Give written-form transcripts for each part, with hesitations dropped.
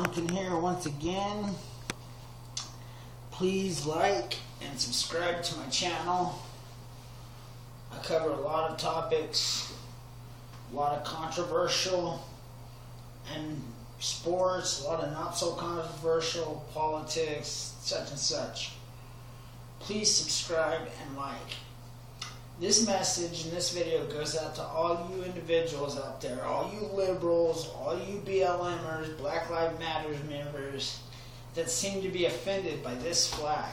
Duncan here once again. Please like and subscribe to my channel. I cover a lot of topics, a lot of controversial and sports, a lot of not so controversial, politics, such and such. Please subscribe and like. This message and this video goes out to all you individuals out there, all you liberals, all you BLMers, Black Lives Matter members that seem to be offended by this flag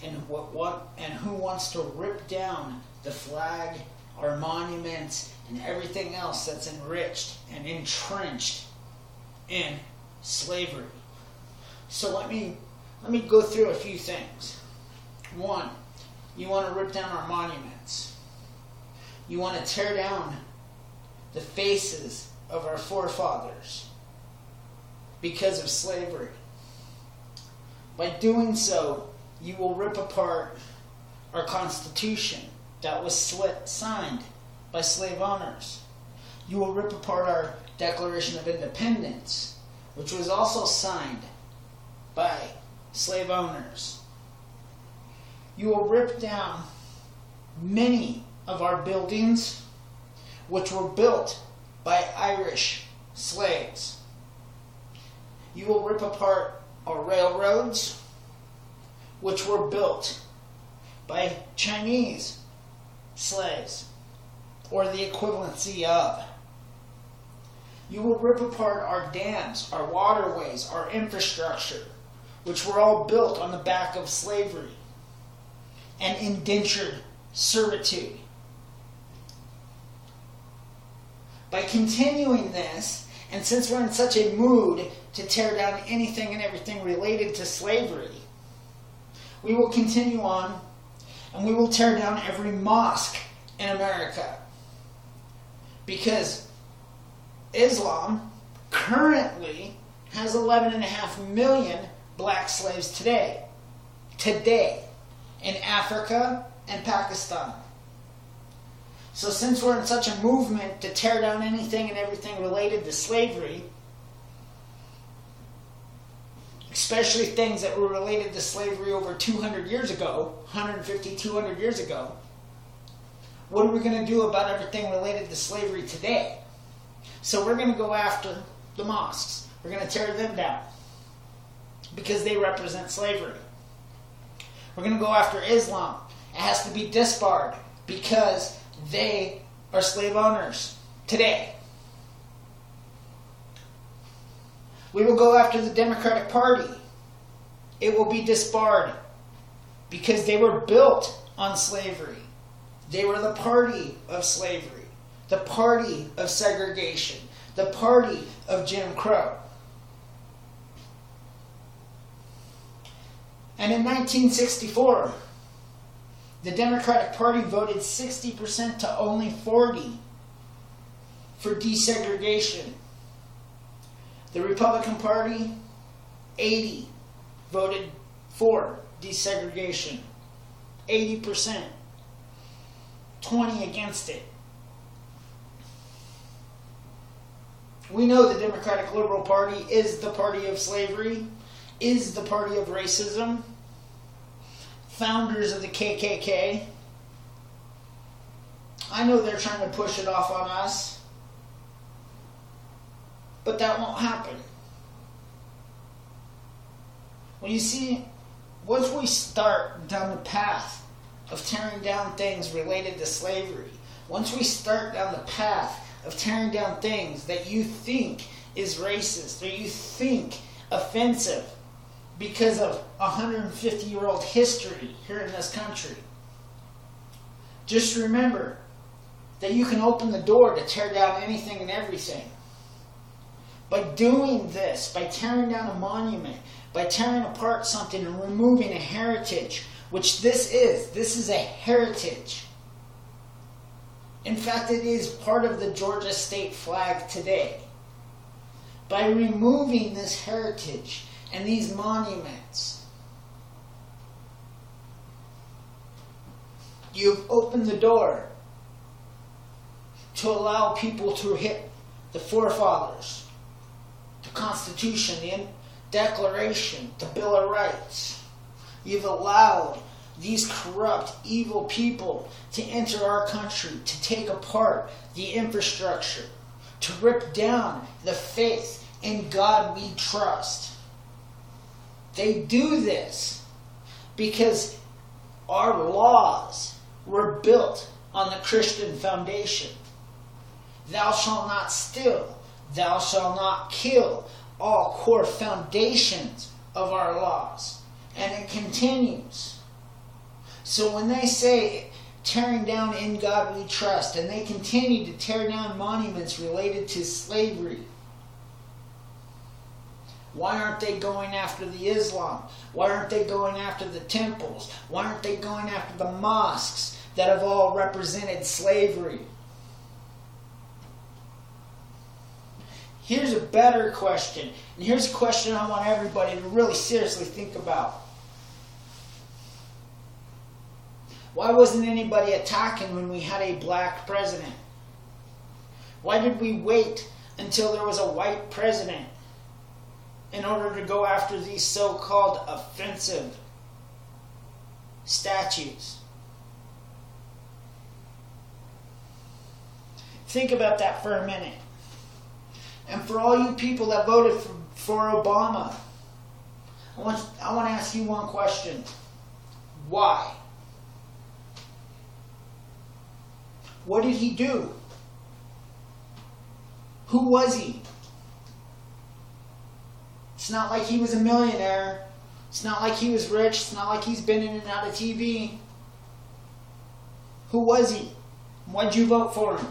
and who wants to rip down the flag, our monuments, and everything else that's enriched and entrenched in slavery. So let me go through a few things. One, you want to rip down our monuments. You want to tear down the faces of our forefathers because of slavery. By doing so, you will rip apart our Constitution that was signed by slave owners. You will rip apart our Declaration of Independence, which was also signed by slave owners. You will rip down many of our buildings, which were built by Irish slaves. You will rip apart our railroads, which were built by Chinese slaves, or the equivalency of. You will rip apart our dams, our waterways, our infrastructure, which were all built on the back of slavery and indentured servitude. By continuing this, and since we're in such a mood to tear down anything and everything related to slavery, we will continue on and we will tear down every mosque in America. Because Islam currently has 11.5 million black slaves today in Africa and Pakistan. So since we're in such a movement to tear down anything and everything related to slavery, especially things that were related to slavery over 200 years ago, 150, 200 years ago, what are we going to do about everything related to slavery today? So we're going to go after the mosques. We're going to tear them down because they represent slavery. We're going to go after Islam. It has to be disbarred because they are slave owners today. We will go after the Democratic Party. It will be disbarred because they were built on slavery. They were the party of slavery, the party of segregation, the party of Jim Crow. And in 1964, the Democratic Party voted 60% to only 40% for desegregation. The Republican Party, 80% voted for desegregation. 80%. 20% against it. We know the Democratic Liberal Party is the party of slavery, is the party of racism. Founders of the KKK. I know they're trying to push it off on us, but that won't happen. Well, you see, once we start down the path of tearing down things related to slavery, once we start down the path of tearing down things that you think is racist or you think offensive, because of 150-year-old history here in this country, just remember that you can open the door to tear down anything and everything. By doing this, by tearing down a monument, by tearing apart something and removing a heritage, which this is a heritage. In fact, it is part of the Georgia state flag today. By removing this heritage and these monuments, you've opened the door to allow people to hit the forefathers, the Constitution, Declaration, the Bill of Rights. You've allowed these corrupt, evil people to enter our country, to take apart the infrastructure, to rip down the faith in God we trust. They do this because our laws were built on the Christian foundation. Thou shalt not steal. Thou shalt not kill. All core foundations of our laws. And it continues. So when they say tearing down in God we trust, and they continue to tear down monuments related to slavery, why aren't they going after the Islam? Why aren't they going after the temples? Why aren't they going after the mosques that have all represented slavery? Here's a better question, and here's a question I want everybody to really seriously think about. Why wasn't anybody attacking when we had a black president? Why did we wait until there was a white president in order to go after these so-called offensive statues? Think about that for a minute. And for all you people that voted for Obama, I want to ask you one question. Why? What did he do? Who was he? It's not like he was a millionaire. It's not like he was rich. It's not like he's been in and out of TV. Who was he? Why'd you vote for him?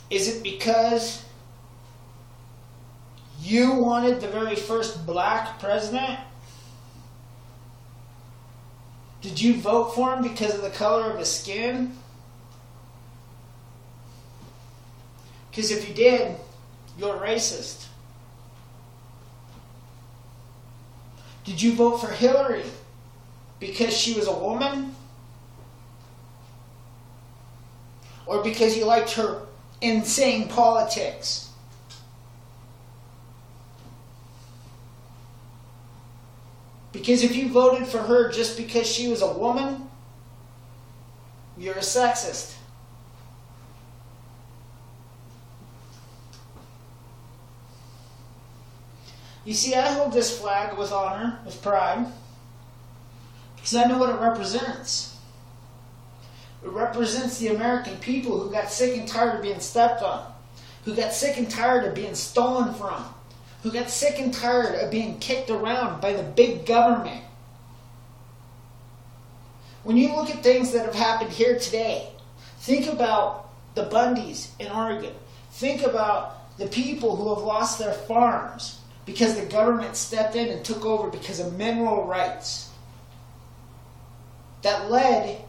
Is it because you wanted the very first black president? Did you vote for him because of the color of his skin? Because if you did, you're racist. Did you vote for Hillary because she was a woman? Or because you liked her insane politics? Because if you voted for her just because she was a woman, you're a sexist. You see, I hold this flag with honor, with pride, because I know what it represents. It represents the American people who got sick and tired of being stepped on, who got sick and tired of being stolen from, who got sick and tired of being kicked around by the big government. When you look at things that have happened here today, think about the Bundys in Oregon. Think about the people who have lost their farms because the government stepped in and took over because of mineral rights that led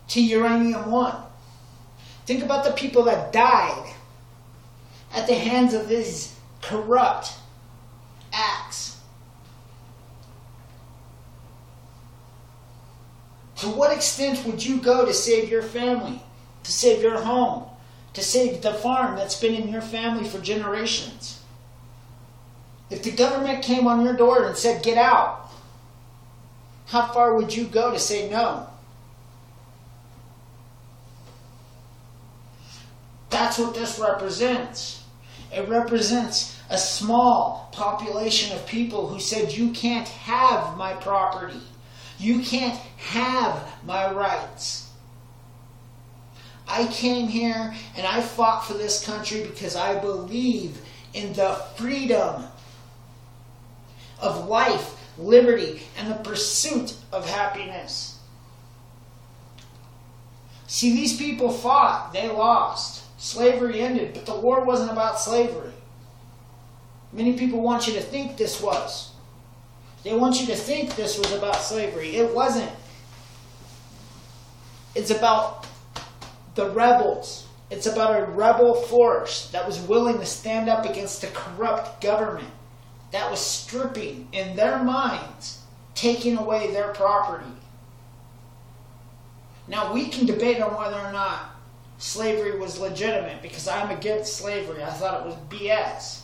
to Uranium One. Think about the people that died at the hands of these corrupt acts. To what extent would you go to save your family, to save your home, to save the farm that's been in your family for generations? If the government came on your door and said, get out, how far would you go to say no? That's what this represents. It represents a small population of people who said, you can't have my property. You can't have my rights. I came here and I fought for this country because I believe in the freedom of life, liberty, and the pursuit of happiness. See, these people fought. They lost. Slavery ended, but the war wasn't about slavery. Many people want you to think this was. They want you to think this was about slavery. It wasn't. It's about the rebels. It's about a rebel force that was willing to stand up against a corrupt government that was stripping, in their minds, taking away their property. Now, we can debate on whether or not slavery was legitimate, because I'm against slavery. I thought it was BS.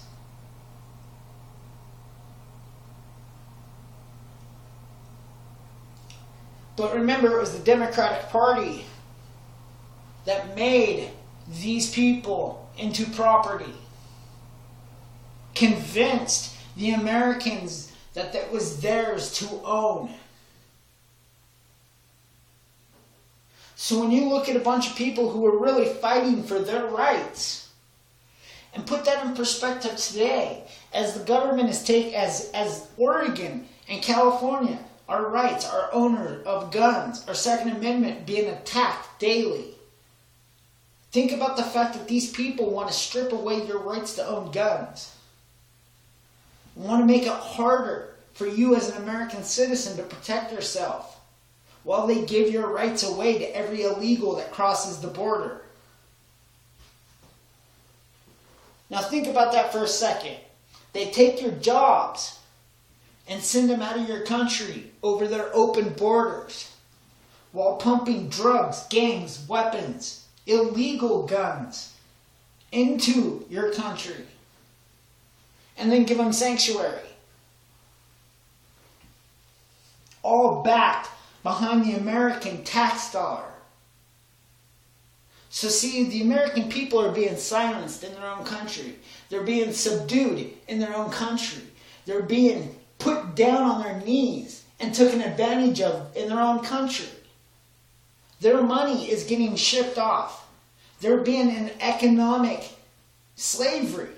But remember, it was the Democratic Party that made these people into property. Convinced the Americans that that was theirs to own. So when you look at a bunch of people who are really fighting for their rights, and put that in perspective today, as the government is as Oregon and California, our rights, our owner of guns, our Second Amendment being attacked daily. Think about the fact that these people want to strip away your rights to own guns. Want to make it harder for you as an American citizen to protect yourself, while they give your rights away to every illegal that crosses the border. Now think about that for a second. They take your jobs and send them out of your country over their open borders, while pumping drugs, gangs, weapons, illegal guns into your country, and then give them sanctuary. All backed behind the American tax dollar. So see, the American people are being silenced in their own country. They're being subdued in their own country. They're being put down on their knees and taken advantage of in their own country. Their money is getting shipped off. They're being in economic slavery.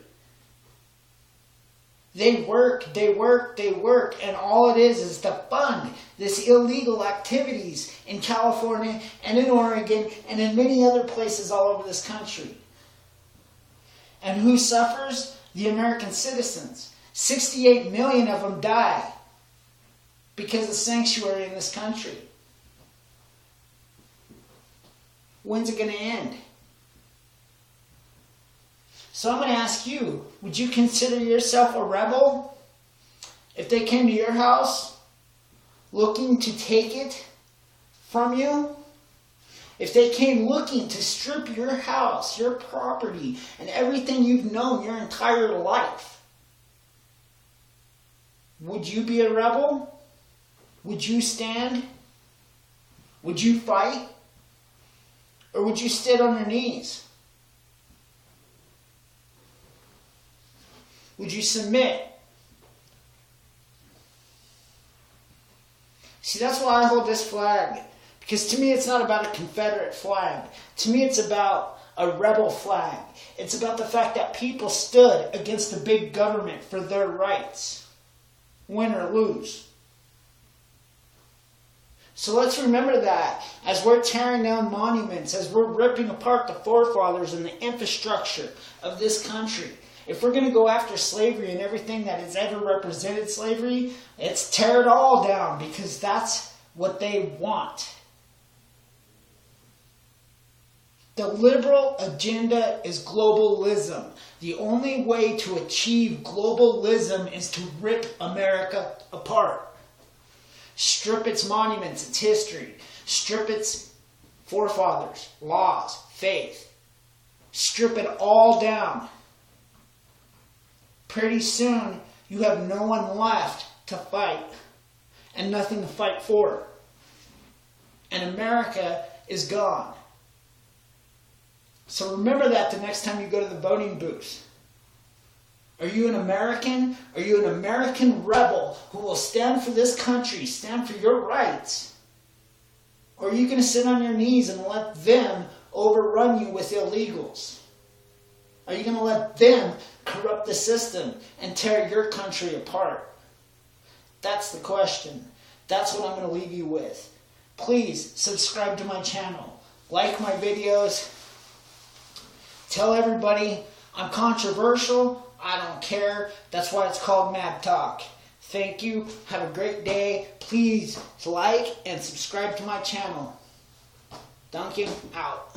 They work, and all it is to fund this illegal activities in California and in Oregon and in many other places all over this country. And who suffers? The American citizens. 68 million of them die because of sanctuary in this country. When's it going to end? So I'm going to ask you, would you consider yourself a rebel if they came to your house looking to take it from you? If they came looking to strip your house, your property, and everything you've known your entire life, would you be a rebel? Would you stand? Would you fight? Or would you sit on your knees? Would you submit? See, that's why I hold this flag. Because to me, it's not about a Confederate flag. To me, it's about a rebel flag. It's about the fact that people stood against the big government for their rights, win or lose. So let's remember that as we're tearing down monuments, as we're ripping apart the forefathers and the infrastructure of this country. If we're going to go after slavery and everything that has ever represented slavery, let's tear it all down, because that's what they want. The liberal agenda is globalism. The only way to achieve globalism is to rip America apart. Strip its monuments, its history. Strip its forefathers, laws, faith. Strip it all down. Pretty soon, you have no one left to fight and nothing to fight for. And America is gone. So remember that the next time you go to the voting booth. Are you an American? Are you an American rebel who will stand for this country, stand for your rights? Or are you going to sit on your knees and let them overrun you with illegals? Are you going to let them corrupt the system and tear your country apart? That's the question. That's what I'm going to leave you with. Please subscribe to my channel. Like my videos. Tell everybody I'm controversial. I don't care. That's why it's called Mad Talk. Thank you. Have a great day. Please like and subscribe to my channel. Duncan out.